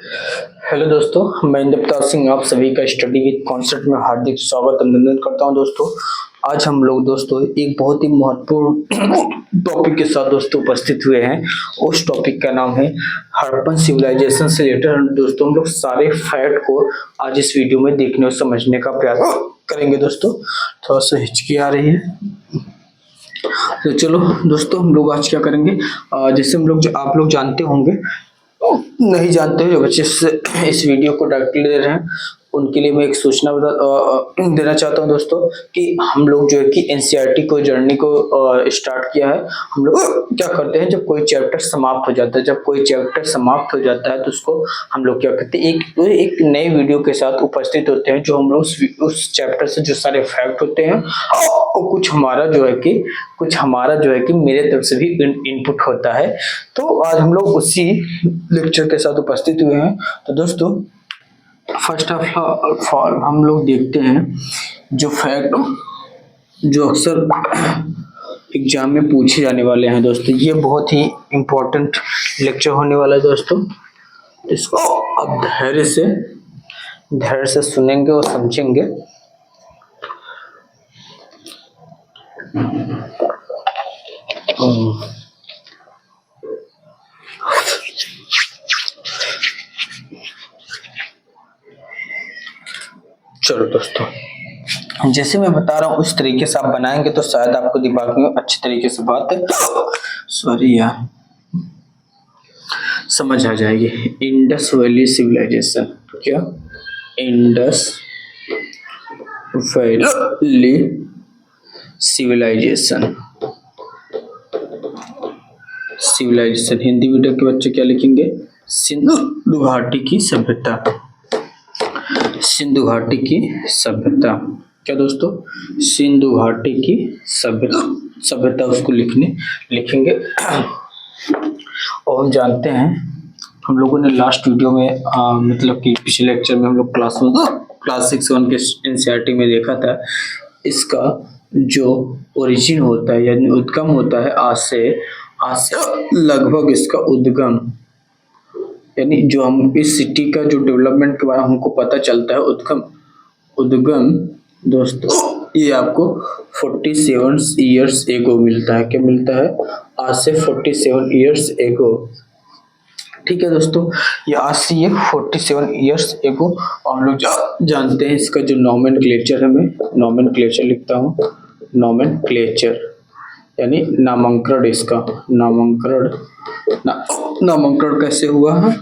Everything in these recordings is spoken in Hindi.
हेलो दोस्तों, मैं इंद्रप्रताप सिंह आप सभी का स्टडी विद कॉन्सेप्ट में हार्दिक स्वागत अभिनंदन करता हूं। दोस्तों आज हम लोग दोस्तों एक बहुत ही महत्वपूर्ण टॉपिक के साथ दोस्तों उपस्थित हुए हैं। उस टॉपिक का नाम है हड़प्पन सिविलाइजेशन से रिलेटेड। दोस्तों हम लोग सारे फैक्ट को आज इस वीडियो में देखने और समझने का प्रयास करेंगे। दोस्तों थोड़ा सा हिचकी आ रही है, तो चलो दोस्तों हम लोग आज क्या करेंगे। जैसे हम लोग आप लोग जानते होंगे, नहीं जानते हो जो बच्चे इस वीडियो को डायरेक्टली दे रहे हैं उनके लिए मैं एक सूचना देना चाहता हूं दोस्तों कि हम लोग जो है कि एनसीईआरटी को जर्नी को स्टार्ट किया है। हम लोग क्या करते हैं, जब कोई चैप्टर समाप्त हो जाता है, तो उसको हम लोग क्या करते हैं, एक नए वीडियो के साथ उपस्थित होते हैं। जो हम लोग उस चैप्टर से जो सारे फैक्ट होते हैं और कुछ हमारा जो है कि मेरे तरफ से भी इनपुट होता है। तो आज हम लोग उसी लेक्चर के साथ उपस्थित हुए हैं। तो दोस्तों फर्स्ट ऑफ ऑल हम लोग देखते हैं जो फैक्ट जो अक्सर एग्जाम में पूछे जाने वाले हैं। दोस्तों ये बहुत ही इम्पोर्टेंट लेक्चर होने वाला है। दोस्तों इसको अब धैर्य से सुनेंगे और समझेंगे। चलो दोस्तों, जैसे मैं बता रहा हूँ उस तरीके से आप बनाएंगे तो शायद आपको दिमाग में अच्छी तरीके से बात समझ आ जाएगी। इंडस वैली सिविलाइजेशन, क्या Indus valley civilisation Hindi medium के बच्चे क्या लिखेंगे? सिंधु घाटी की सभ्यता। क्या दोस्तों? सिंधु घाटी की सभ्यता उसको लिखेंगे। और हम जानते हैं, हम लोगों ने लास्ट वीडियो में मतलब कि पिछले लेक्चर में हम लोग क्लास 6-1 के एनसीईआरटी में देखा था, इसका जो ओरिजिन होता है यानी उद्गम होता है आज से लगभग इसका उद्गम, यानी जो हम इस सिटी का जो डेवलपमेंट के बारे में हमको पता चलता है उद्गम दोस्तों ये आपको 47 ईयर्स एगो मिलता है। क्या मिलता है? आज से 47 ईयर्स एगो। ठीक है दोस्तों, ये आज से 47 ईयर्स एगो। हम लोग जानते हैं इसका जो नॉमेनक्लेचर है, मैं नॉमेनक्लेचर लिखता हूँ। नॉमेनक्लेचर यानी नामकरण। इसका नामकरण कैसे हुआ है?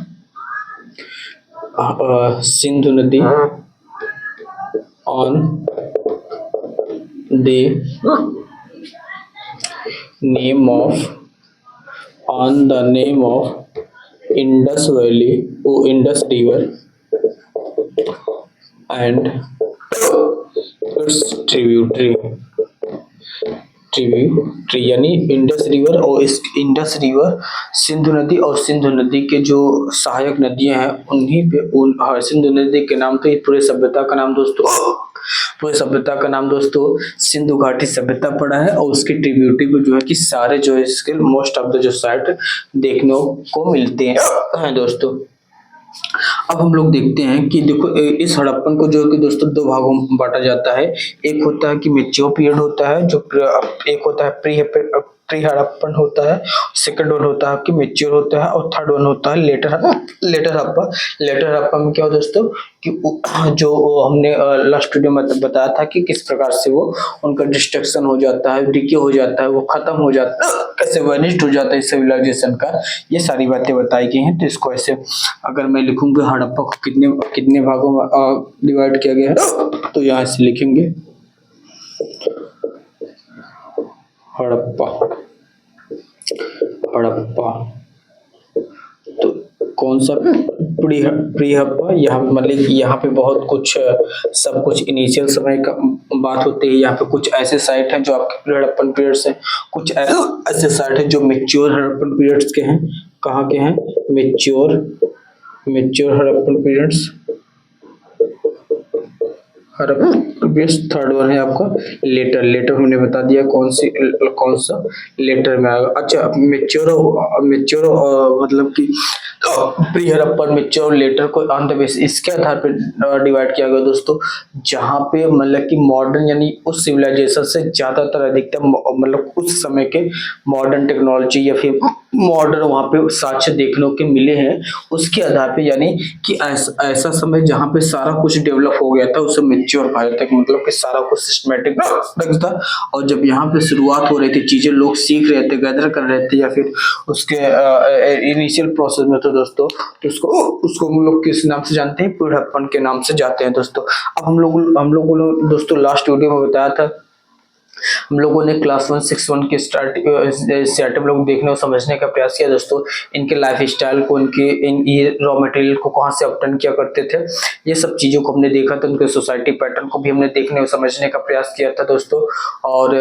सिंधु नदी on the name of Indus valley, Indus river and it's tributary यानी इंडस रिवर और इस इंडस रिवर सिंधु नदी और सिंधु नदी के जो सहायक नदियां हैं उन्हीं पे सिंधु नदी के नाम तो ये पूरे सभ्यता का नाम दोस्तों सिंधु घाटी सभ्यता पड़ा है। और उसकी ट्रिब्यूटरी को जो है कि सारे जो है इसके मोस्ट ऑफ द जो साइट देखने को मिलते हैं दोस्तों। अब हम लोग देखते हैं कि देखो इस हड़प्पन को जो है कि दोस्तों 2 भागों में बांटा जाता है। एक होता है कि मैच्योर पीरियड होता है, जो एक होता है प्री हड़प्पन होता है, सेकंड वन होता है कि मैच्योर होता है, और थर्ड वन होता है लेटर हड़प्पा में क्या हो दोस्तों कि जो हमने लास्ट वीडियो में बताया था कि किस प्रकार से वो उनका डिस्ट्रक्शन हो जाता है, डिके हो जाता है, वो खत्म हो जाता है, कैसे वैनिश्ड हो जाता है सिविलाइजेशन का, ये सारी बातें बताई गई हैं। तो इसको ऐसे अगर मैं लिखूंगा हड़प्पा को कितने भागों में डिवाइड किया गया है, तो यहाँ से लिखेंगे हड़प्पा। तो कौन सा? प्री हड़प्पा। यहाँ पे बहुत कुछ सब कुछ इनिशियल समय का बात होती है। यहाँ पे कुछ ऐसे साइट हैं जो आपके प्री हड़प्पन पीरियड्स हैं, कुछ ऐसे साइट हैं जो मैच्योर हड़प्पन पीरियड्स के हैं। कहाँ के हैं? Mature Harappan periods. Third one है आपका लेटर हमने बता दिया कौन सा लेटर में आएगा। अच्छा मैच्योर मतलब कि प्री हड़प्पन मेच्योर लेटर को ऑन द बेस इसके आधार पर डिवाइड किया गया दोस्तों, जहाँ पे मतलब कि मॉडर्न यानी उस सिविलाइजेशन से ज्यादातर अधिकतर मतलब उस समय के मॉडर्न टेक्नोलॉजी या फिर मॉडर्न वहाँ पे साक्ष्य देखने के मिले हैं, उसके आधार पे यानी कि ऐसा समय जहाँ पे सारा कुछ डेवलप हो गया था उसे मेच्योर कहा जाता है, मतलब कि सारा कुछ सिस्टमेटिक था। और जब यहाँ पे शुरुआत हो रही थी, चीजें लोग सीख रहे थे, गैदर कर रहे थे या फिर उसके इनिशियल प्रोसेस में, तो दोस्तों तो उसको उसको हम लोग किस नाम से जानते हैं, बुढ़ापन के नाम से जाते हैं दोस्तों। अब हम लोग को दोस्तों लास्ट वीडियो में बताया था, हम लोगों ने क्लास 161 के सेटअप लोग देखने और समझने का प्रयास किया दोस्तों, इनके लाइफ स्टाइल को, इनके ये रॉ मटेरियल को कहाँ से ऑब्टेन किया करते थे, ये सब चीजों को हमने देखा था, उनके सोसाइटी पैटर्न को भी हमने देखने और समझने का प्रयास किया था दोस्तों। और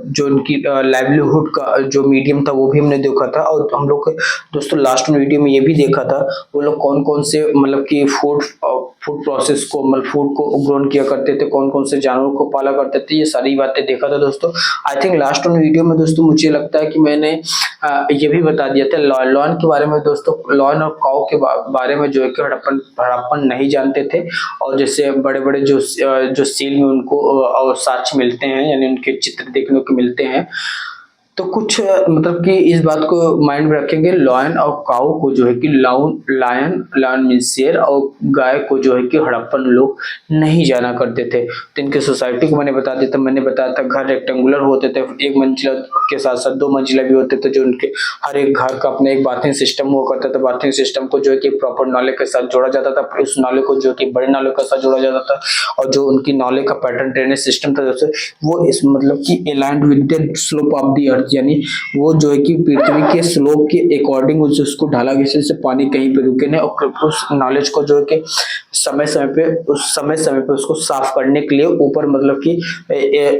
जो उनकी लाइवलीहुड का जो मीडियम था वो भी हमने देखा था। और हम लोग दोस्तों लास्ट वीडियो में ये भी देखा था वो लोग कौन कौन से मतलब कि फूड प्रोसेस को मतलब फूड को ग्रोन किया करते थे, कौन कौन से जानवरों को पाला करते थे, ये सारी बातें देखा था दोस्तों। आई थिंक लास्ट वीडियो में दोस्तों मुझे लगता है कि मैंने ये भी बता दिया था लॉयन के बारे में दोस्तों, लॉयन और काऊ के बारे में जो है कि हड़प्पन नहीं जानते थे। और जैसे बड़े बड़े जो सील में उनको साक्ष्य मिलते हैं यानी उनके चित्र देखने को मिलते हैं, तो कुछ मतलब कि इस बात को माइंड में रखेंगे, लॉयन और काऊ को जो है कि लायन मीन्स शेर और गाय को जो है कि हड़प्पन लोग नहीं जाना करते थे। तो इनके सोसाइटी को मैंने बताया था घर रेक्टेंगुलर होते थे, एक मंजिला के साथ साथ 2 मंजिला भी होते थे, जो उनके हर एक घर का अपना एक बाथिंग सिस्टम हुआ करता था। बाथिंग सिस्टम को जो है कि प्रॉपर नाले के साथ जोड़ा जाता था, उस नाले को जो कि बड़े नाले के साथ जोड़ा जाता था। और जो उनकी नाले का पैटर्न ड्रेनेज सिस्टम था जैसे वो इस मतलब कि aligned with the slope of the earth, यानी वो जो है कि पृथ्वी के स्लोप के अकॉर्डिंग उसको ढाला गया जिससे पानी कहीं पे रुके नहीं। और उस नॉलेज को जो है कि समय समय पे उसको साफ करने के लिए ऊपर मतलब कि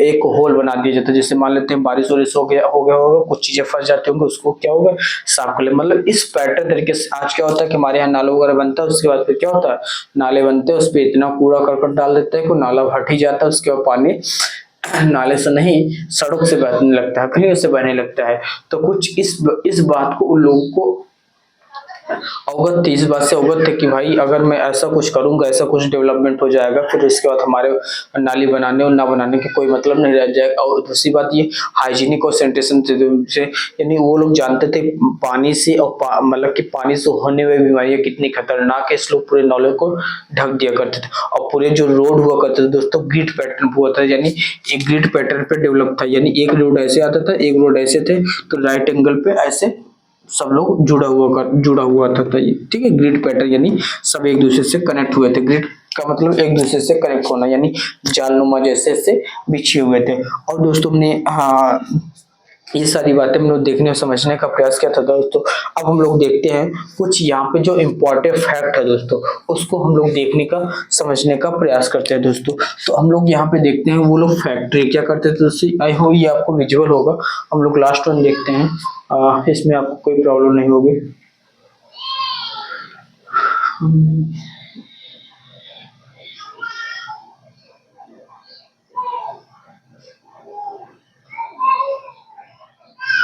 एक होल बना दिया जाता है। जैसे मान लेते हैं बारिश वारिश हो गया होगा, कुछ चीजें फंस जाती होंगी, उसको क्या होगा साफ कर ले। मतलब इस पैटर्न तरीके से आज क्या होता है कि हमारे यहाँ नाला वगैरह बनता है, उसके बाद फिर क्या होता है नाले बनते हैं, उस पर इतना कूड़ा करकट डाल देते हैं कि नाला हट ही जाता है, उसके बाद पानी नाले से नहीं सड़क से बहने लगता है, खलियों से बहने लगता है। तो कुछ इस बात को उन लोगों को अवगत थी, इस बात से अवगत थे कि भाई अगर मैं ऐसा कुछ करूंगा ऐसा कुछ डेवलपमेंट हो जाएगा, फिर इसके बाद हमारे नाली बनाने और ना बनाने के कोई मतलब नहीं रह जाएगा। और दूसरी बात ये हाइजीनिक और सैनिटेशन से यानी वो लोग जानते थे पानी से और मतलब कि पानी से होने वाली बीमारियां कितनी खतरनाक है, इसलिए पूरे नाले को ढक दिया करते थे। और पूरे जो रोड हुआ करते थे दोस्तों ग्रिड पैटर्न हुआ था, यानी एक ग्रिड पैटर्न पे डेवलप था, यानी एक रोड ऐसे आता था एक रोड ऐसे थे, तो राइट एंगल पे ऐसे सब लोग जुड़ा हुआ था। ठीक है, ग्रिड पैटर्न यानी सब एक दूसरे से कनेक्ट हुए थे। ग्रिड का मतलब एक दूसरे से कनेक्ट होना, यानी जालनुमा जैसे से बिछे हुए थे। और दोस्तों हमने ये सारी बातें हम लोग देखने और समझने का प्रयास किया था दोस्तों। अब हम लोग देखते हैं कुछ यहाँ पे जो इम्पोर्टेंट फैक्ट है दोस्तों, उसको हम लोग देखने का समझने का प्रयास करते हैं दोस्तों। तो हम लोग यहाँ पे देखते हैं वो लोग फैक्ट्री क्या करते थे दोस्तों। आई होप ये आपको विजुअल होगा। हम लोग लास्ट वन देखते हैं, इसमें आपको कोई प्रॉब्लम नहीं होगी।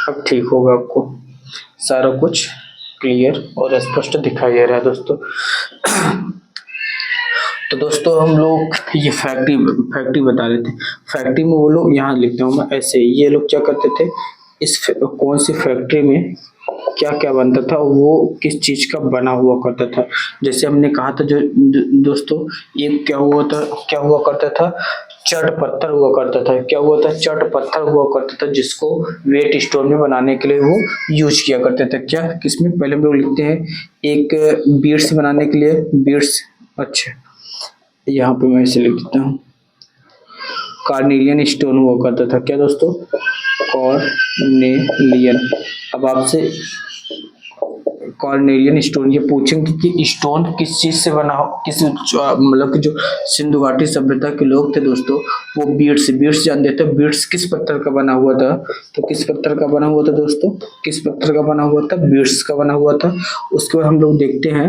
अब ठीक होगा, आपको सारा कुछ क्लियर और स्पष्ट दिखाई दे रहा है दोस्तों। तो दोस्तों हम लोग ये फैक्ट्री बता रहे थे। फैक्ट्री में वो लोग यहाँ लिखते हूँ मैं ऐसे, ये लोग क्या करते थे, इस कौन सी फैक्ट्री में क्या क्या बनता था, वो किस चीज का बना हुआ करता था। जैसे हमने कहा था जो दोस्तों ये क्या हुआ करता था, चट पत्थर हुआ करता था। क्या हुआ था, चट पत्थर हुआ करता था, जिसको वेट स्टोन में बनाने के लिए वो यूज किया करते थे। क्या किसमें, पहले हम लोग लिखते हैं एक बीड्स बनाने के लिए बीड्स, अच्छा यहाँ पे मैं इसे लिख देता हूँ, कार्नेलियन स्टोन हुआ करता था। क्या दोस्तों, कॉर्नेलियन। अब आपसे कॉर्नेलियन स्टोन ये पूछेंगे कि स्टोन किस चीज से बना हो, किस मतलब कि जो सिंधु घाटी सभ्यता के लोग थे दोस्तों वो बीड्स जानते थे। बीड्स किस पत्थर का बना हुआ था, तो किस पत्थर का बना हुआ था दोस्तों, किस पत्थर का बना हुआ था, बीड्स का बना हुआ था। उसके बाद हम लोग देखते हैं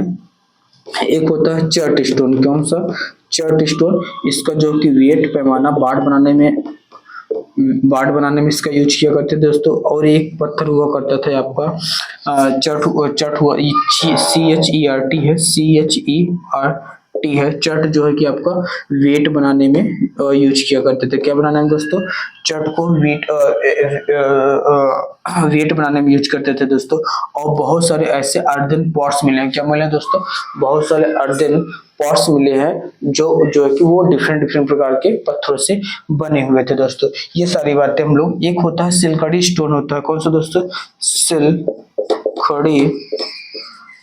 एक होता है चर्ट स्टोन। कौन सा, चर्ट स्टोन। इसका जो कि वेट पैमाना बाढ़ बनाने में बाड़ बनाने में इसका यूज किया करते थे दोस्तों। और एक पत्थर हुआ करता था आपका चट हुआ, CHERT है, CHERT है। चट जो है कि आपका वेट बनाने में यूज किया करते थे। क्या बनाने में दोस्तों? चट को वेट बनाने में यूज करते थे दोस्तों। और बहुत सारे ऐसे अर्दन पॉट्स मिले हैं। क्या मिले हैं दोस्तों? बहुत सारे अर्दन पॉट्स मिले हैं जो है कि वो डिफरेंट डिफरेंट प्रकार के पत्थरों से बने हुए थे दोस्तों। ये सारी बातें हम लोग, एक होता है सिलखड़ी स्टोन होता है, कौन सा दोस्तों?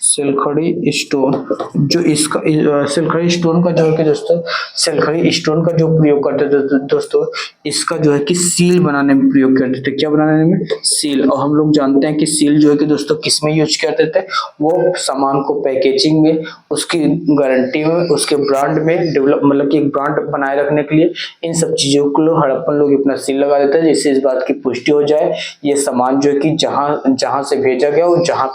सिलखड़ी स्टोन। जो इसका सिलखड़ी स्टोन का जो है कि दोस्तों, सिलखड़ी स्टोन का जो प्रयोग करते थे दोस्तों, इसका जो है कि सील बनाने में प्रयोग करते थे। क्या बनाने में? सील। और हम लोग जानते हैं कि सील जो है कि दोस्तों किस में यूज करते थे? वो सामान को पैकेजिंग में, उसकी गारंटी में, उसके ब्रांड में डेवलप, मतलब कि एक ब्रांड बनाए रखने के लिए इन सब चीजों को लोग, हड़प्पन लोग अपना सील लगा देते हैं, जिससे इस बात की पुष्टि हो जाए ये सामान जो है कि जहां से भेजा गया और जहां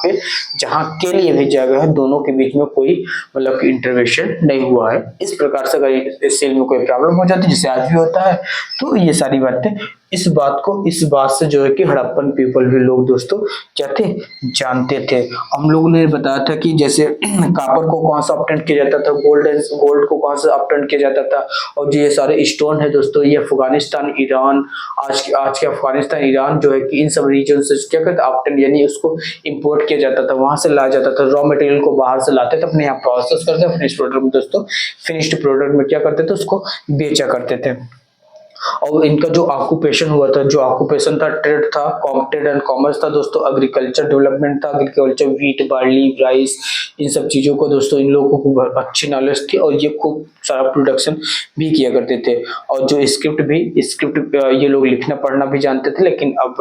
के लिए भेजा गया है, दोनों के बीच में कोई मतलब कि इंटरवेंशन नहीं हुआ है। इस प्रकार से अगर इस सेल में कोई प्रॉब्लम हो जाती है, जैसे आज भी होता है, तो ये सारी बातें, इस बात से जो है कि हड़प्पन पीपल भी लोग दोस्तों क्या थे? जानते थे। हम लोगों ने बताया था कि जैसे कॉपर को कौन सा ऑब्टेन किया जाता था, गोल्ड को कौन सा ऑब्टेन किया जाता था, और ये सारे स्टोन है दोस्तों, ये अफगानिस्तान, ईरान, आज के अफगानिस्तान, ईरान जो है कि इन सब रीजन से क्या कहते हैं? ऑब्टेन, यानी उसको इंपोर्ट किया जाता था, वहां से लाया जाता था। रॉ मटेरियल को बाहर से लाते थे, अपने यहाँ प्रोसेस करते, फिनिश्ड प्रोडक्ट में दोस्तों, फिनिश्ड प्रोडक्ट में क्या करते थे? उसको बेचा करते थे। और इनका जो ऑक्यूपेशन हुआ था, जो ऑक्यूपेशन था, ट्रेड एंड कॉमर्स था दोस्तों, एग्रीकल्चर डेवलपमेंट था, एग्रीकल्चर, व्हीट, बार्ली, राइस, इन सब चीजों को दोस्तों इन लोगों को अच्छी नॉलेज थी और ये खूब सारा प्रोडक्शन भी किया करते थे। और जो स्क्रिप्ट ये लोग लिखना पढ़ना भी जानते थे, लेकिन अब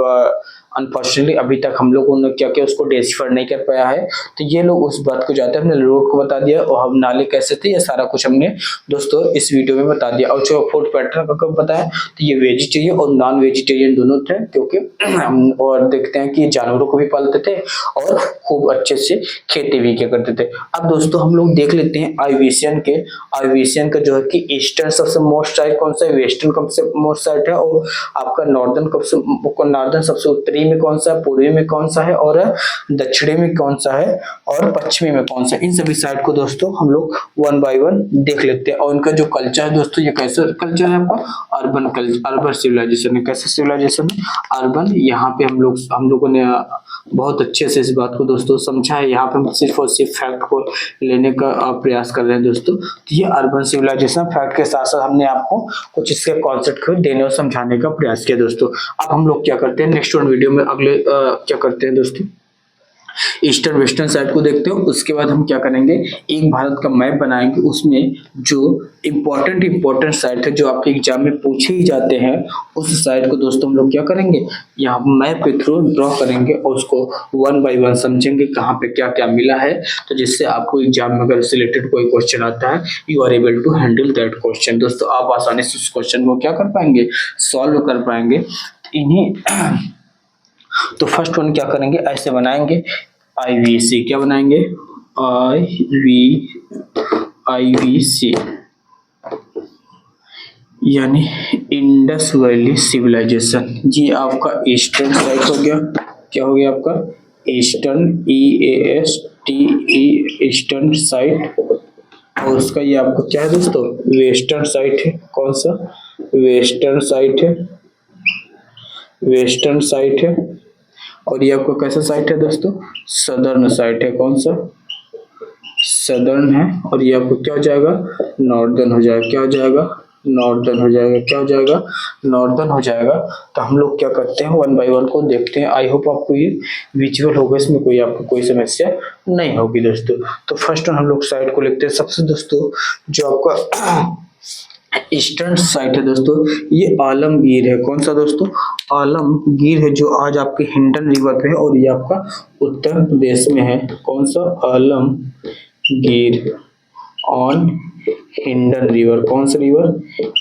अनफॉर्चुनेटली अभी तक हम लोगों ने क्या किया, उसको डेसिफर नहीं कर पाया है। तो ये लोग उस बात को जाते हैं, हमने रोड को बता दिया और हम नाले कैसे थे, ये सारा कुछ हमने दोस्तों इस वीडियो में बता दिया। और जो फूड पैटर्न का कब बताया, तो ये वेजिटेरियन और नॉन वेजिटेरियन दोनों थे, क्योंकि हम और देखते हैं कि जानवरों को भी पालते थे और खूब अच्छे से खेती भी किया करते थे। अब दोस्तों हम लोग देख लेते हैं आइविसियन का जो है कि ईस्टर्न सबसे मोस्ट साइट कौन सा है, वेस्टर्न सबसे मोस्ट साइट है, और आपका नॉर्दर्न सबसे उत्तरी में कौन सा है, पूर्वी में कौन सा है, और दक्षिणी में कौन सा है, और पश्चिमी में कौन सा है। इन सभी साइट को दोस्तों हम लोग वन बाय वन देख लेते हैं। और इनका जो कल्चर है दोस्तों, ये कैसा कल्चर है आपका? अर्बन सिविलाइजेशन है। कैसे सिविलाइजेशन है? अर्बन। यहाँ पे हम लोगों ने बहुत अच्छे से इस बात को दोस्तों समझा है। यहाँ पे हम सिर्फ और सिर्फ फैक्ट को लेने का प्रयास कर रहे हैं दोस्तों। तो ये अर्बन सिविलाइजेशन, फैक्ट के साथ साथ हमने आपको कुछ इसके कॉन्सेप्ट को देने और समझाने का प्रयास किया दोस्तों। अब हम लोग क्या करते हैं, नेक्स्ट वीडियो में अगले क्या करते हैं दोस्तों, ईस्टर्न वेस्टर्न साइड को देखते हो। उसके बाद हम क्या करेंगे, एक भारत का मैप बनाएंगे, उसमें जो इम्पोर्टेंट साइट है, जो आपके एग्जाम में पूछे ही जाते हैं, उस साइट को दोस्तों हम लोग क्या करेंगे, यहाँ मैप के थ्रू ड्रॉ करेंगे और उसको वन बाय वन समझेंगे कहाँ पे क्या क्या मिला है। तो जिससे आपको एग्जाम में अगर सिलेक्टेड कोई क्वेश्चन आता है, you are able to handle that question दोस्तों। आप आसानी से उस क्वेश्चन को क्या कर पाएंगे, सॉल्व कर पाएंगे। इन्हीं तो फर्स्ट वन क्या करेंगे, ऐसे बनाएंगे, आईवीसी। क्या बनाएंगे? आईवीसी यानी इंडस वैली सिविलाइजेशन। जी आपका ईस्टर्न साइड हो गया। क्या हो गया आपका? Eastern, EASTE, eastern side. और उसका ये आपका क्या है दोस्तों, वेस्टर्न साइड है। कौन सा? वेस्टर्न साइड है, वेस्टर्न साइड है। और ये आपका कैसा साइट है दोस्तों, सदर्न साइट है। कौन सा? सदर्न है। और ये आपको क्या हो जाएगा, नॉर्दर्न हो जाएगा। क्या हो जाएगा? नॉर्दर्न हो जाएगा। क्या हो जाएगा? नॉर्दर्न हो जाएगा। तो हम लोग क्या करते हैं, वन बाय वन को देखते हैं। आई होप आपको ये विजुअल होगा, इसमें कोई आपको कोई समस्या नहीं होगी दोस्तों। तो फर्स्ट हम लोग साइड को लिखते हैं। सबसे दोस्तों जो आपका ईस्टर्न साइट है दोस्तों, ये आलमगीर है। कौन सा दोस्तों? आलमगीर है, जो आज आपके हिंडन रिवर पे है और ये आपका उत्तर प्रदेश में है। कौन सा? Alamgir on Hindon river. कौन सा रिवर?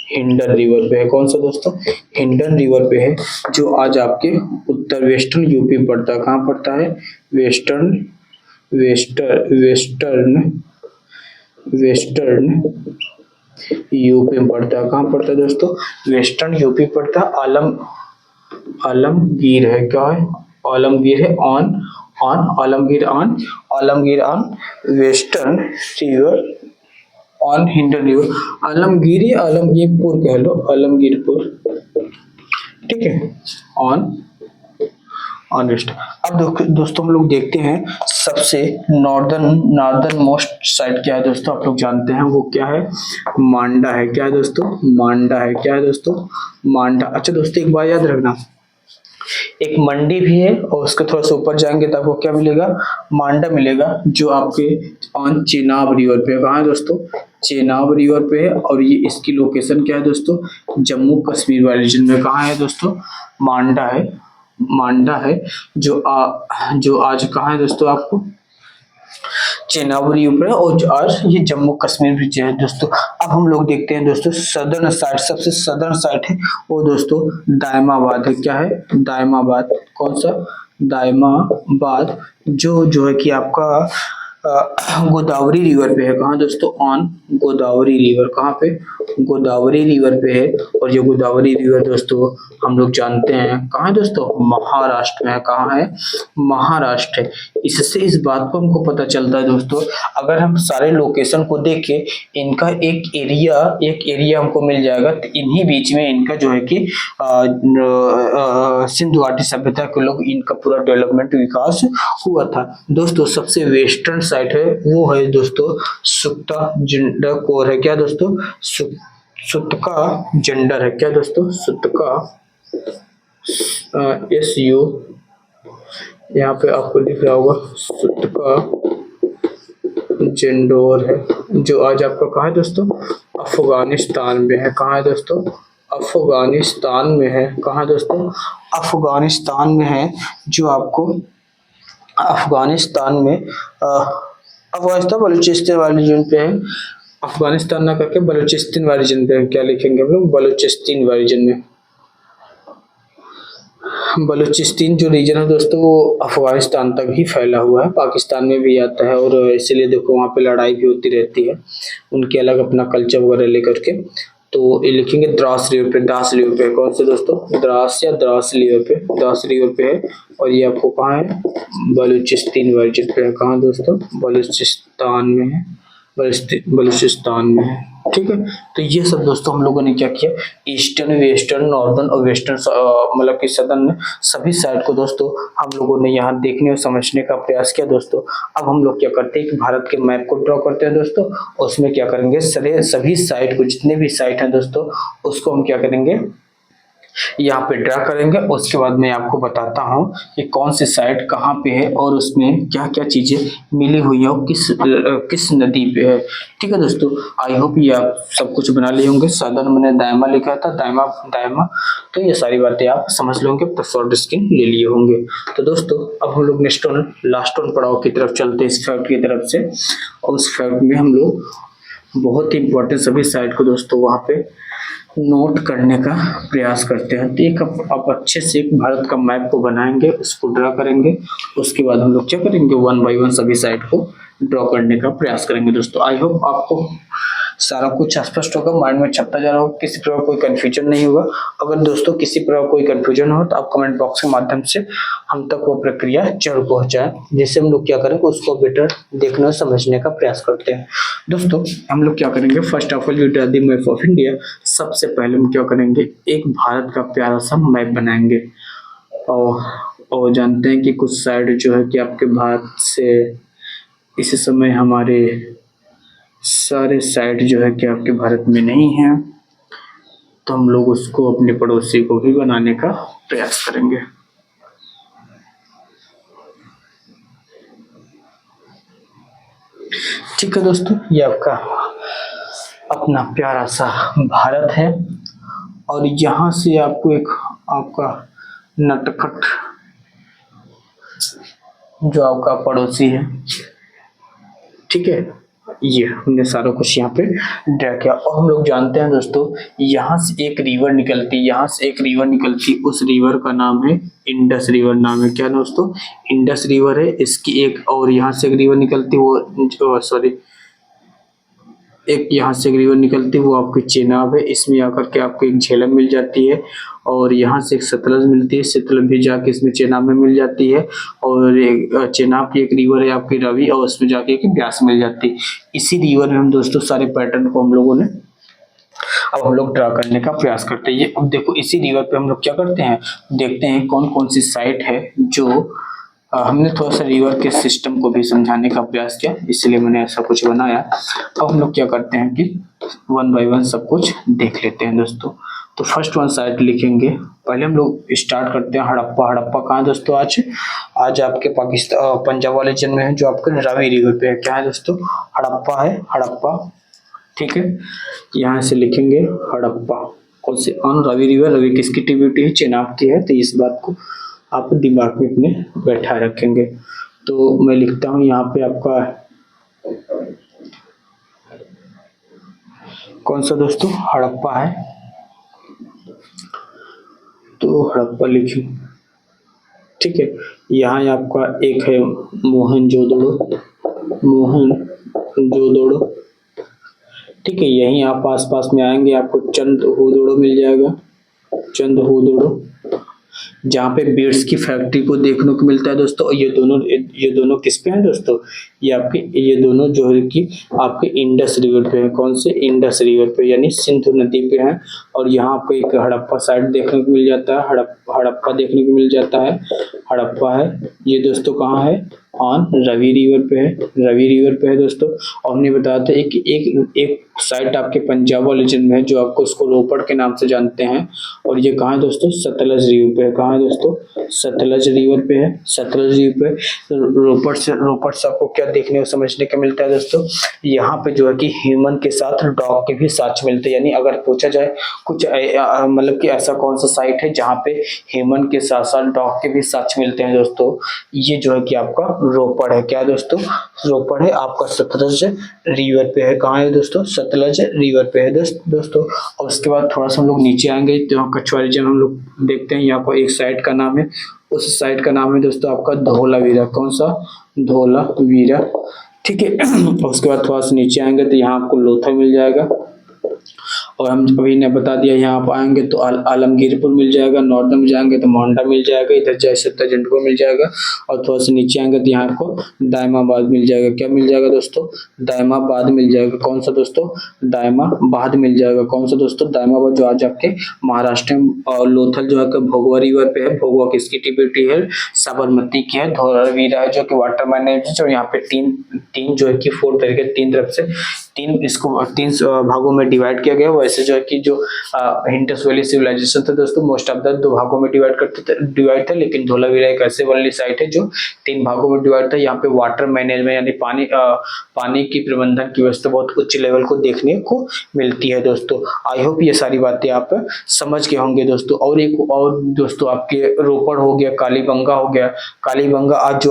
हिंडन रिवर पे है। कौन सा दोस्तों? हिंडन रिवर पे है, जो आज आपके उत्तर वेस्टर्न यूपी में पड़ता है। कहाँ पड़ता है? वेस्टर्न वेस्टर्न वेस्टर्न यूपी में पड़ता है। कहाँ पड़ता है दोस्तों? वेस्टर्न यूपी पड़ता है। आलमगीर है, क्या है? आलमगीर है on on Alamgir on western river on Hindon river. Alamgir या आलमगीरपुर कह लो, आलमगीरपुर, ठीक है, ऑन ऑनेस्ट। अब दोस्तों हम लोग देखते हैं सबसे नॉर्दर्न मोस्ट साइड क्या है दोस्तों, आप लोग जानते हैं वो क्या है? मांडा है। क्या है दोस्तों? मांडा है। क्या है दोस्तों? मांडा। अच्छा दोस्तों एक बात याद रखना, एक मंडी भी है और उसके थोड़ा सा ऊपर जाएंगे तो आपको क्या मिलेगा? मांडा मिलेगा, जो आपके ऑन चेनाब रिवर पे है। कहाँ है दोस्तों? चेनाब रिवर पे है। और ये इसकी लोकेशन क्या है दोस्तों? जम्मू कश्मीर वाले रीजन में। कहाँ है दोस्तों? मांडा है। मांडा है जो आज कहाँ है दोस्तों? आपको चेनाब रिवर है और आज ये जम्मू कश्मीर भी है दोस्तों। अब हम लोग देखते हैं दोस्तों सदर्न साइड, सबसे सदर्न साइड है वो दोस्तों दायमाबाद है। क्या है? दायमाबाद। कौन सा? दायमाबाद, जो है कि आपका गोदावरी रिवर पे है। कहाँ दोस्तों? On Godavari river. कहाँ पे? गोदावरी रिवर पे है। और ये गोदावरी रिवर दोस्तों हम लोग जानते हैं कहाँ है दोस्तों? महाराष्ट्र में है। कहाँ है? महाराष्ट्र है। इससे इस बात को हमको पता चलता है दोस्तों, अगर हम सारे लोकेशन को देखें, इनका एक एरिया हमको मिल जाएगा, तो इन्हीं बीच में इनका जो है कि सिंधु घाटी सभ्यता के लोग इनका पूरा डेवलपमेंट विकास हुआ था दोस्तों। सबसे वेस्टर्न साइड है वो है दोस्तों सुक्ता जंडर कोर है। क्या दोस्तों? सुतका जंडर है। क्या दोस्तों? सुतका SU, यहाँ पे आपको दिख रहा होगा सुतका जेंडोर है, जो आज आपका कहाँ है दोस्तों? अफगानिस्तान में है। कहाँ है दोस्तों? अफगानिस्तान में है। कहाँ दोस्तों? अफगानिस्तान में है, जो आपको अफगानिस्तान में अफगानिस्तान बलूचिस्तान वाले रीजन पे है। अफगानिस्तान ना करके बलूचिस्तान वाले रीजन पे क्या लिखेंगे हम लोग? बलूचिस्तान वाले रीजन में। बलूचिस्तान जो रीजन है दोस्तों वो अफगानिस्तान तक ही फैला हुआ है, पाकिस्तान में भी आता है, और इसीलिए देखो वहाँ पे लड़ाई भी होती रहती है, उनके अलग अपना कल्चर वगैरह लेकर के। तो ये लिखेंगे द्रास रिवर पे। द्रास रिवर पे कौन से दोस्तों? द्रास या द्रास रिवर पे, द्रास रिवर पे है। और ये आपको कहाँ है? बलूचिस्तान वर्जन पे है। कहाँ दोस्तों? बलूचिस्तान में है। बलूचिस्तान में है, ठीक है। तो ये सब दोस्तों हम लोगों ने क्या किया, ईस्टर्न, वेस्टर्न, नॉर्दर्न और वेस्टर्न मतलब कि सदर्न में सभी साइड को दोस्तों हम लोगों ने यहाँ देखने और समझने का प्रयास किया दोस्तों। अब हम लोग क्या करते हैं कि भारत के मैप को ड्रॉ करते हैं दोस्तों, उसमें क्या करेंगे, सभी साइड को, जितने भी साइट हैं दोस्तों, उसको हम क्या करेंगे, यहाँ पे ड्रा करेंगे। उसके बाद मैं आपको बताता हूँ कि कौन सी साइट कहाँ पे है और उसमें क्या क्या चीजें मिली हुई है और किस नदी पे है, ठीक है दोस्तों। आई होप ये आप सब कुछ बना लिए होंगे। साधन मैंने दायमा लिखा था, दायमा दायमा, तो ये सारी बातें आप समझ लोगे, तो शॉर्ट स्क्रीन ले लिए होंगे। तो दोस्तों अब हम लोग नेक्स्ट लास्ट पड़ाव की तरफ चलते हैं, इस फैक्ट की तरफ से। और उस फैक्ट में हम लोग बहुत ही इंपॉर्टेंट सभी साइट को दोस्तों वहाँ पे नोट करने का प्रयास करते हैं। तो एक आप अच्छे से एक भारत का मैप को बनाएंगे, उसको ड्रा करेंगे, उसके बाद हम लोग क्या करेंगे, 1 बाय 1 सभी साइड को ड्रॉ करने का प्रयास करेंगे दोस्तों। आई होप आपको सारा कुछ स्पष्ट होगा, माइंड में छपता जा रहा होगा, किसी प्रकार कोई कंफ्यूजन नहीं होगा। अगर दोस्तों किसी प्रकार कोई कंफ्यूजन हो तो आप कमेंट बॉक्स के माध्यम से हम तक वो प्रक्रिया जरूर पहुंचाएं, जिससे हम लोग क्या करें, उसको बेटर देखने और समझने का प्रयास करते हैं। दोस्तों हम लोग क्या करेंगे, first of all you draw the map of India. सबसे पहले हम क्या करेंगे, एक भारत का प्यारा सा मैप बनाएंगे। और जानते हैं कि कुछ साइड जो है कि आपके भारत से इस समय हमारे सारे साइड जो है कि आपके भारत में नहीं है, तो हम लोग उसको अपने पड़ोसी को भी बनाने का प्रयास करेंगे। ठीक है दोस्तों, ये आपका अपना प्यारा सा भारत है, और यहाँ से आपको एक आपका नटखट जो आपका पड़ोसी है, ठीक है, ये हमने सारा कुछ यहाँ पे ड्रा किया। और हम लोग जानते हैं दोस्तों, यहाँ से एक रिवर निकलती, यहाँ से एक रिवर निकलती, उस रिवर का नाम है इंडस रिवर नाम है। क्या दोस्तों, इंडस रिवर है। इसकी एक और यहाँ से एक रिवर निकलती, वो सॉरी एक यहाँ से एक रिवर निकलती है, वो आपकी चेनाब है। इसमें आकर के आपको एक झेलम मिल जाती है और यहाँ से एक सतलज मिलती है। सतलज भी जाके इसमें चेनाब में मिल जाती है और एक चेनाब की एक रिवर है आपकी रवि, और उसमें जाके एक ब्यास मिल जाती है। इसी रिवर में हम दोस्तों सारे पैटर्न को हम लोगों ने अब हम लोग ड्रा करने का प्रयास करते हैं। ये अब देखो इसी रिवर पे हम लोग क्या करते हैं, देखते हैं कौन कौन सी साइट है जो हमने थोड़ा सा रिवर के सिस्टम को भी समझाने का प्रयास किया, इसलिए मैंने ऐसा कुछ बनाया। अब हम लोग क्या करते हैं कि वन बाय वन सब कुछ देख लेते हैं दोस्तों। तो फर्स्ट वन साइट लिखेंगे। पहले हम लोग स्टार्ट करते हैं हड़प्पा। हड़प्पा कहाँ है दोस्तों? आज आपके पाकिस्तान पंजाब वाले जन में है, जो आपके रावी रिवर पे है। क्या है दोस्तों? हड़प्पा है, हड़प्पा। ठीक है, यहाँ से लिखेंगे हड़प्पा। कौन से? On Ravi river. रवि किसकी ट्रिब्यूटरी है? चेनाब की है। तो इस बात को आप दिमाग में अपने बैठा रखेंगे। तो मैं लिखता हूँ यहाँ पे आपका कौन सा दोस्तों? हड़प्पा है। तो हड़प्पा लिखिए। ठीक है, यहाँ आपका एक है मोहनजोदड़ो। मोहनजोदड़ो। ठीक है, यहीं आप आसपास में आएंगे आपको चंदहुदड़ो मिल जाएगा। चंदहुदड़ो, जहाँ पे बीड्स की फैक्ट्री को देखने को मिलता है दोस्तों। ये दोनों किस पे हैं दोस्तों? ये दोनों जो है कि आपके इंडस रिवर पे है। कौन से? इंडस रिवर पे, यानी सिंधु नदी पे है। और यहाँ आपको एक हड़प्पा साइट देखने को मिल जाता है। हड़प्पा देखने को मिल जाता है। हड़प्पा है ये दोस्तों। कहाँ है? ऑन रवि रिवर पे है। रवि रिवर पे है दोस्तों। और हमने बताया था एक साइट आपके पंजाब वाले रीजन में है, जो आपको उसको रोपड़ के नाम से जानते हैं। और ये कहाँ है दोस्तों? सतलज रिवर पे है। कहाँ है दोस्तों? सतलज रिवर पे है। सतलज रिवर पे रोपड़ से आपको क्या देखने और समझने को मिलता है दोस्तों? यहाँ पे जो है कि ह्यूमन के साथ डॉग के भी साक्ष्य मिलते हैं। यानी अगर पूछा जाए कुछ मतलब कि ऐसा कौन सा साइट है जहाँ पे ह्यूमन के साथ साथ डॉग के भी साक्ष्य मिलते हैं दोस्तों? ये जो है कि आपका रोपड़ है। क्या दोस्तों? रोपड़ है आपका। सतलज रिवर पे है। कहाँ है दोस्तों? सतलज रिवर पे है दोस्तों। और उसके बाद थोड़ा सा हम लोग नीचे आएंगे तो यहाँ कछुआ रीजन हम लोग देखते हैं। यहाँ पर एक साइट का नाम है, उस साइट का नाम है दोस्तों आपका धोलावीरा। कौन सा? धोलावीरा। ठीक है, उसके बाद थोड़ा सा नीचे आएंगे तो यहाँ आपको लोथल मिल जाएगा। और हम अभी ने बता दिया, यहाँ आप आएंगे तो आलमगीरपुर मिल जाएगा। नॉर्थ में जाएंगे तो मोंडा मिल जाएगा। इधर जयसत्ता जंडको मिल जाएगा। और थोड़ा सा नीचे आएंगे तो यहाँ आपको दायमाबाद मिल जाएगा। क्या मिल जाएगा दोस्तों? दायमाबाद मिल जाएगा। कौन सा दोस्तों? दायमाबाद मिल जाएगा। कौन सा दोस्तों? दायमाबाद, जो आज आपके महाराष्ट्र में। और लोथल जो है भोगवा रिवर पे है। भोगवा किसकी ट्रिब्यूटरी है? साबरमती की है। धोलावीरा है जो कि वाटर मैनेजमेंट। और यहाँ पे तीन जो है कि 4 तरीके, 3 तरफ से इसको 3 भागों में डिवाइड किया गया। वैसे जो है कि जो इंडस वैली सिविलाइजेशन था दोस्तों, मोस्ट ऑफ द 2 भागों में डिवाइड था। लेकिन धोलावीरा एक ऐसे वाली साइट है जो 3 भागों में डिवाइड था। यहाँ पे वाटर मैनेजमेंट यानी पानी की प्रबंधन की व्यवस्था बहुत उच्च लेवल को देखने को मिलती है दोस्तों। आई होप ये सारी बातें आप समझ गए होंगे दोस्तों। और दोस्तों आपके रोपड़ हो गया, कालीबंगा हो गया। कालीबंगा आज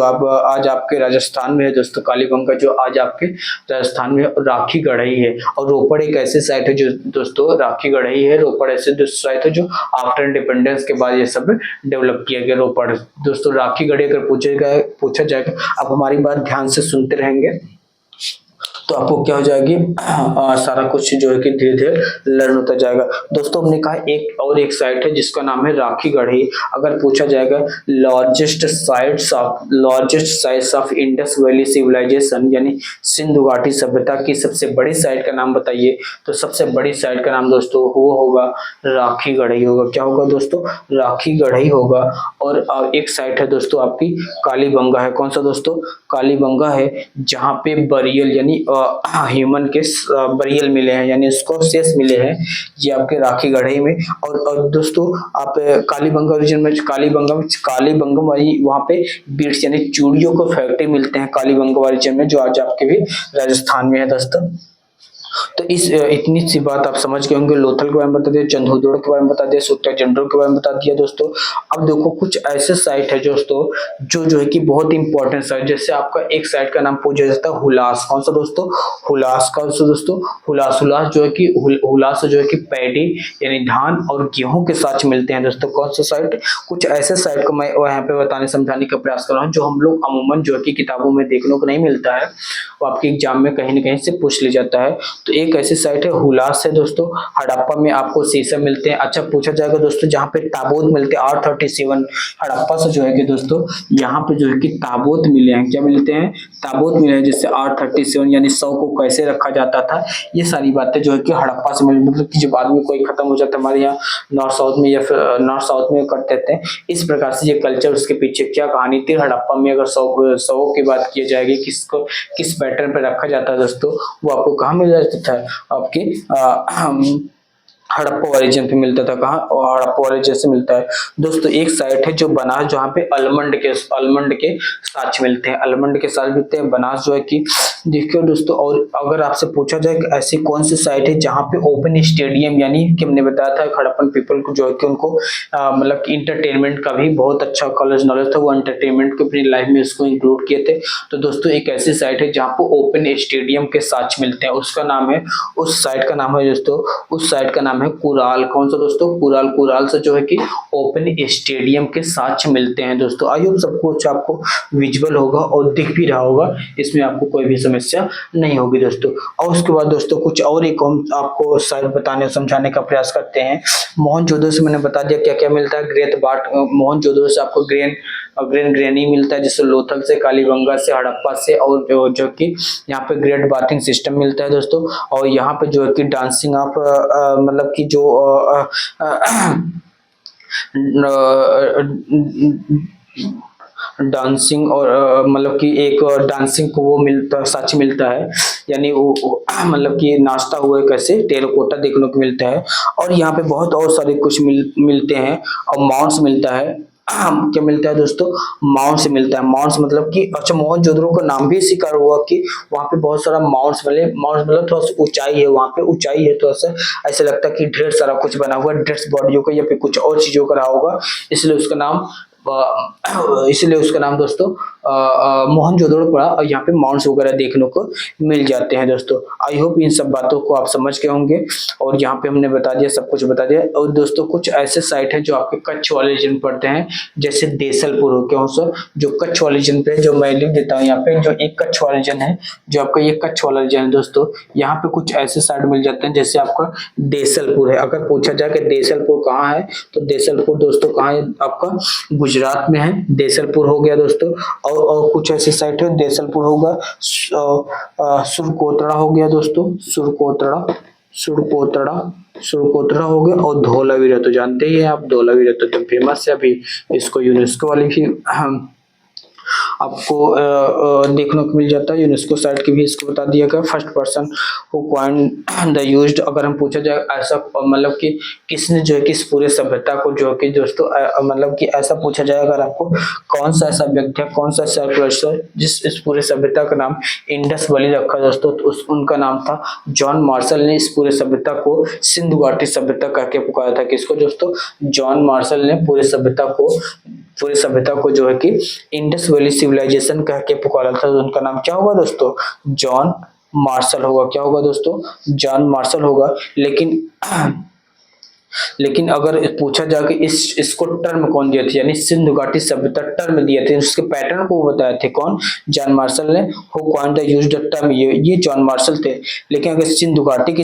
आपके राजस्थान में है दोस्तों। कालीबंगा जो आज आपके राजस्थान में राखी गढ़ई है। और रोपड़ एक ऐसे साइट है जो दोस्तों राखी गढ़ई है। रोपड़ ऐसे साइट है जो आफ्टर इंडिपेंडेंस के बाद ये सब डेवलप किया गया। रोपड़ दोस्तों राखी गढ़ई अगर पूछा जाएगा, आप हमारी बात ध्यान से सुनते रहेंगे तो आपको क्या हो जाएगी, सारा कुछ जो है कि धीरे धीरे लर्न होता जाएगा। दोस्तों हमने कहा एक साइट है जिसका नाम है राखी गढ़ी। अगर पूछा जाएगा largest sites of Indus valley civilisation यानी सिंधु घाटी सभ्यता की सबसे बड़ी साइट का नाम बताइए, तो सबसे बड़ी साइट का नाम दोस्तों वो होगा राखी गढ़ी होगा। क्या होगा दोस्तों? राखी गढ़ी होगा। और एक साइट है दोस्तों आपकी कालीबंगा है। कौन सा दोस्तों? कालीबंगा है, जहाँ पे बरियल यानी ह्यूमन के बरियल मिले हैं, यानी उसको शेष मिले हैं, ये आपके राखी गढ़ई में। और दोस्तों आप कालीबंगा रीजन में कालीबंगा वाली वहाँ पे बीड्स यानी चूड़ियों को फैक्ट्री मिलते हैं कालीबंगा वाली रीजन में, जो आज आपके भी राजस्थान में है दोस्तों। तो इतनी सी बात आप समझ गए होंगे। लोथल के बारे में बता दिया, चंदहुदड़ के बारे में बता दिया, सुट्टा जनरल के बारे में बता दिया दोस्तों। अब देखो कुछ ऐसे साइट है दोस्तों जो है कि बहुत इंपॉर्टेंट साइट, जैसे आपका एक साइट का नाम पूछा जाता है हुलास। कौन सा दोस्तों? हुलास। कौन सा दोस्तों? हुलास जो है कि हुलास जो है कि पैडी यानी धान और गेहूं के साथ मिलते हैं दोस्तों। कौन सा साइट? कुछ ऐसे साइट को मैं यहाँ पे बताने समझाने का प्रयास कर रहा हूँ जो हम लोग अमूमन जो है कि किताबों में देखने को नहीं मिलता है, वो आपके एग्जाम में कहीं ना कहीं से पूछ लिया जाता है। तो एक ऐसी साइट है हुलास है दोस्तों। हड़प्पा में आपको शीशम मिलते हैं। अच्छा पूछा जाएगा दोस्तों जहाँ पे ताबूत मिलते हैं R37 हड़प्पा से जो है कि दोस्तों यहाँ पे जो है कि ताबूत मिले हैं। क्या मिलते हैं? ताबूत मिले हैं, जिससे R37 यानी 100 को कैसे रखा जाता था, ये सारी बातें जो है कि हड़प्पा से मिली। मतलब कि जब आदमी कोई खत्म हो जाता है हमारे यहाँ नॉर्थ साउथ में या फिर नॉर्थ साउथ में करते थे, इस प्रकार से ये कल्चर, उसके पीछे क्या कहानी थी। हड़प्पा में अगर 100 की बात की जाएगी, किसको किस पैटर्न पे रखा जाता है दोस्तों, वो आपको कहाँ मिल जाता था? आपके हड़प्पा रीजन पे मिलता था। कहाँ? और हड़प्पा रीजन से मिलता है दोस्तों। एक साइट है जो बनास, जहाँ पे अलमंड के साक्ष्य मिलते हैं। अलमंड के साक्ष्य मिलते हैं बनास जो है कि देखिए दोस्तों। और अगर आपसे पूछा जाए कि ऐसी कौन सी साइट है जहाँ पे ओपन स्टेडियम, यानी कि हमने बताया था हड़प्पन पीपल को जो है कि उनको मतलब कि इंटरटेनमेंट का भी बहुत अच्छा कॉलेज नॉलेज था, वो एंटरटेनमेंट को अपनी लाइफ में उसको इंक्लूड किए थे। तो दोस्तों एक ऐसी साइट है जहाँ पे ओपन स्टेडियम के साक्ष्य मिलते हैं, उसका नाम है, उस साइट का नाम है दोस्तों, उस साइट का नाम है कुराल। कौन सा दोस्तों? कुराल। कुराल से जो है कि ओपन स्टेडियम के साक्ष्य मिलते हैं दोस्तों। आई होप सब कुछ आपको विजुअल होगा और दिख भी रहा होगा, इसमें आपको कोई भी समस्या नहीं होगी दोस्तों। और उसके बाद दोस्तों कुछ और एक हम आपको साइट बताने और समझाने का प्रयास करते हैं। मोहनजोदड़ो से मैंने बता दिया क्या क्या मिलता है। ग्रेट बाट मोहनजोदड़ो से आपको ग्रेनी मिलता है, जैसे लोथल से, कालीबंगा से, हड़प्पा से, और जो कि यहाँ पे ग्रेट बाथिंग सिस्टम मिलता है दोस्तों। और यहाँ पे जो है कि डांसिंग ऑफ मतलब कि जो डांसिंग और मतलब कि एक डांसिंग को वो मिलता, सच मिलता है, यानी वो मतलब कि नाचता हुए कैसे टेराकोटा देखने को मिलता है। और यहाँ पे बहुत और सारे कुछ मिलते हैं। और माउंट्स मिलता है। क्या मिलता है दोस्तों? माउंट्स मिलता है। माउंट्स मतलब कि अच्छा, मोहनजोदड़ो का नाम भी शिकार हुआ कि वहाँ पे बहुत सारा माउंट्स मिले। माउंट्स मतलब थोड़ा सा ऊंचाई है, वहाँ पे ऊंचाई है, तो ऐसे लगता है कि ढेर सारा कुछ बना हुआ है, ड्रेस बॉडियों का या फिर कुछ और चीजों का रहा होगा, इसलिए उसका नाम दोस्तों मोहनजोदड़ो पड़ा। और यहाँ पे माउंट्स वगैरह देखने को मिल जाते हैं दोस्तों। आई होप इन सब बातों को आप समझ गए होंगे। और यहाँ पे हमने बता दिया, सब कुछ बता दिया। और दोस्तों कुछ ऐसे साइट है जो आपके कच्छ वाले रीजन पड़ते हैं, जैसे देसलपुर हो गया सर, जो कच्छ वाले रीजन पे, जो मैं लिख देता हूँ यहाँ पे, जो एक कच्छ वाला रीजन है, जो आपका ये कच्छ वाला रीजन है दोस्तों, यहाँ पे कुछ ऐसे साइट मिल जाते हैं जैसे आपका देसलपुर है। अगर पूछा जाए कि देसलपुर कहाँ है, तो देसलपुर दोस्तों कहाँ है? आपका गुजरात में है, देसलपुर हो गया दोस्तों। और कुछ ऐसी साइट है, देसलपुर होगा, सुरकोतड़ा हो गया दोस्तों, सुरकोतड़ा हो गया। और धौलावीरा तो जानते ही हैं आप, धौलावीरा तो फेमस है, अभी इसको यूनेस्को वाली भी आपको देखने को मिल जाता है। यूनेस्को साइट की भी इसको बता दिया गया। First person who coined the used, अगर हम पूछा जाए ऐसा मतलब कि किसने जो है कि इस पूरे सभ्यता को जो कि दोस्तों मतलब कि ऐसा पूछा जाए अगर आपको, कौन सा ऐसा व्यक्ति है, कौन सा ऐसा पर्सन जिस इस पूरे सभ्यता का नाम इंडस वैली रखा दोस्तों, तो उनका नाम था जॉन मार्शल ने इस पूरे सभ्यता को सिंधु घाटी सभ्यता करके पुकारा था। किसको दोस्तों? जॉन मार्शल ने पूरे सभ्यता को जो है कि इंडस वैली सिविलाइजेशन कह के पुकारा था। तो उनका नाम क्या होगा दोस्तों? जॉन मार्शल होगा। क्या होगा दोस्तों? जॉन मार्शल होगा। लेकिन अगर पूछा जाए कि इसको टर्म कौन दिया था, यानी सिंधु घाटी सभ्यता टर्म दिया था, उसके पैटर्न को बताए थे कौन? जॉन मार्शल ने। Who coined the used the term, ये जॉन मार्शल थे। लेकिन अगर सिंधु घाटी की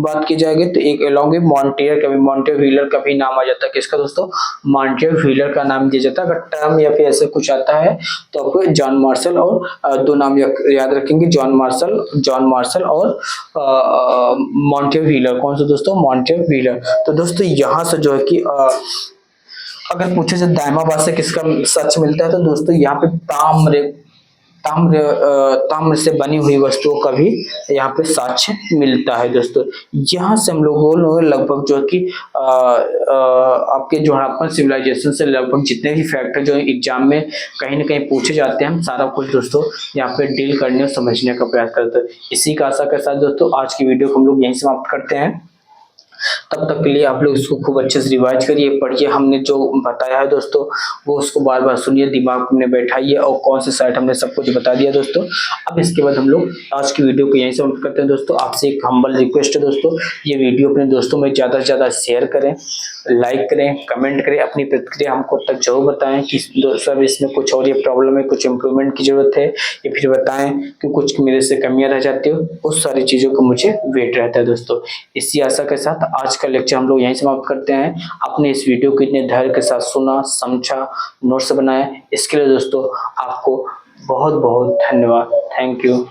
बात की जाएगी तो एक अलॉन्ग विद मॉन्टे व्हीलर का भी नाम आ जाता है। किसका दोस्तों? मॉन्टे व्हीलर का नाम दिया जाता है। अगर टर्म या फिर ऐसे कुछ आता है तो आपको जॉन मार्शल और दो नाम याद रखेंगे, जॉन मार्शल और मॉन्टे व्हीलर। कौन सा दोस्तों? Monte wheeler. तो दोस्तों यहाँ से जो है कि अगर पूछे जाए दायमाबाद से किसका सच मिलता है, तो दोस्तों यहाँ पे ताम्र से बनी हुई वस्तुओं का भी यहाँ पे साक्ष्य मिलता है दोस्तों। यहाँ से हम लोगों ने लगभग जो है कि आपके जो हड़प्पन सिविलाइजेशन से लगभग जितने भी फैक्ट है जो एग्जाम में कहीं ना कहीं पूछे जाते हैं, हम सारा कुछ दोस्तों यहाँ पे डील करने और समझने का प्रयास करते हैं। इसी का आशा के साथ दोस्तों आज की वीडियो को हम लोग यहीं समाप्त करते हैं। तब तक के लिए आप लोग इसको खूब अच्छे से रिवाइज करिए, पढ़िए। हमने जो बताया है दोस्तों वो उसको बार बार सुनिए, दिमाग में बैठाइए, और कौन से साइट हमने सब कुछ बता दिया दोस्तों। अब इसके बाद हम लोग आज की वीडियो को यहीं समाप्त करते हैं दोस्तों। आपसे एक हम्बल रिक्वेस्ट है दोस्तों, ये वीडियो अपने दोस्तों में ज़्यादा से ज़्यादा शेयर करें, लाइक करें, कमेंट करें, अपनी प्रतिक्रिया हमको तक जरूर बताएं कि सर इसमें कुछ और ये प्रॉब्लम है, कुछ इम्प्रूवमेंट की जरूरत है, या फिर बताएं कि कुछ मेरे से कमियां रह जाती हो। उस सारी चीज़ों का मुझे वेट रहता है दोस्तों। इसी आशा के साथ आज का लेक्चर हम लोग यहीं समाप्त करते हैं। आपने इस वीडियो को इतने धैर्य के साथ सुना, समझा, नोट्स बनाया, इसके लिए दोस्तों आपको बहुत बहुत धन्यवाद। Thank you.